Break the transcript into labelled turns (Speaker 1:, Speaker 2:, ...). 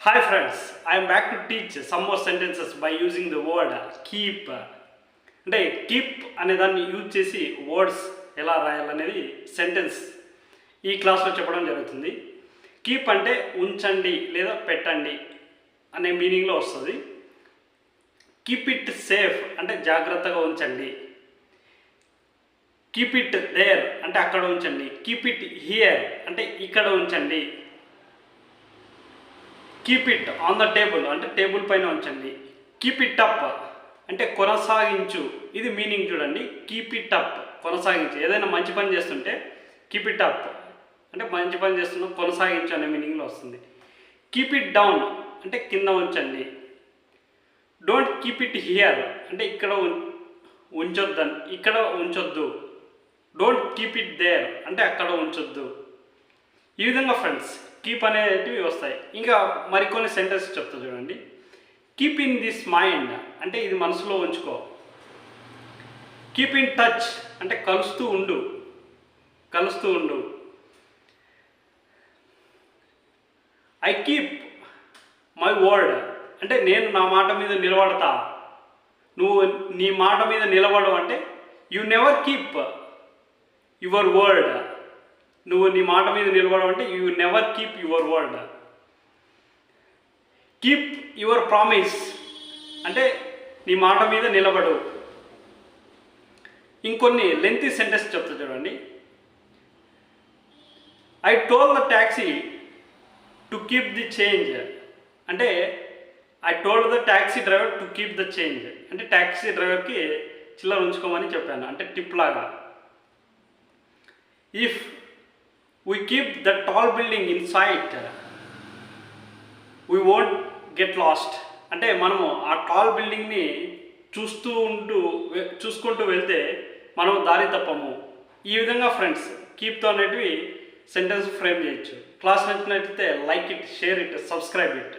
Speaker 1: Hi friends, I am back to teach some more sentences by using the word keep. అంటే keep అనే దాన్ని use చేసి words ఎలా రాయాలనేది sentence ఈ క్లాస్లో చెప్పడం జరుగుతుంది. కీప్ అంటే ఉంచండి లేదా పెట్టండి అనే మీనింగ్లో వస్తుంది. కీప్ ఇట్ సేఫ్ అంటే జాగ్రత్తగా ఉంచండి. కీప్ ఇట్ దేర్ అంటే అక్కడ ఉంచండి. కీప్ ఇట్ హియర్ అంటే ఇక్కడ ఉంచండి. Keep it on the table అంటే టేబుల్ పైన ఉంచండి. కీప్ ఇట్ అప్ అంటే కొనసాగించు. ఇది మీనింగ్ చూడండి. కీప్ ఇట్ అప్ కొనసాగించు. ఏదైనా మంచి పని చేస్తుంటే కీప్ ఇట్ అప్ అంటే మంచి పని చేస్తున్నాం కొనసాగించు అనే మీనింగ్లో వస్తుంది. కీప్ ఇట్ డౌన్ అంటే కింద ఉంచండి. డోంట్ కీప్ ఇట్ హియర్ అంటే ఇక్కడ ఉంచొద్దు. డోంట్ కీప్ ఇట్ దేర్ అంటే అక్కడ ఉంచొద్దు. ఈ విధంగా ఫ్రెండ్స్ కీప్ అనేటివి వస్తాయి. ఇంకా మరికొన్ని సెంటెన్స్ చెప్తా చూడండి. కీప్ ఇన్ దిస్ మైండ్ అంటే ఇది మనసులో ఉంచుకో. కీప్ ఇన్ టచ్ అంటే కలుస్తూ ఉండు. ఐ కీప్ మై వర్డ్ అంటే నేను నా మాట మీద నిలబడతా. నువ్వు నీ మాట మీద నిలబడు అంటే you never keep your word. నువ్వు నీ మాట మీద నిలబడవు అంటే you never keep your word. Keep your promise అంటే నీ మాట మీద నిలబడు. ఇంకొన్ని లెంతీ సెంటెన్స్ చెప్తా చూడండి. I told the taxi to keep the change అంటే I told the taxi driver to keep the change అంటే ట్యాక్సీ డ్రైవర్కి చిల్లర ఉంచుకోమని చెప్పాను అంటే టిప్ లాగా. If we keep the tall building in sight, we won't get lost అంటే మనము ఆ టాల్ బిల్డింగ్ని చూసుకుంటూ వెళ్తే మనం దారి తప్పము. ఈ విధంగా ఫ్రెండ్స్ కీప్తో అనేటివి సెంటెన్స్ ఫ్రేమ్ చేయొచ్చు. క్లాస్ నచ్చినట్లయితే like it, share it, subscribe it.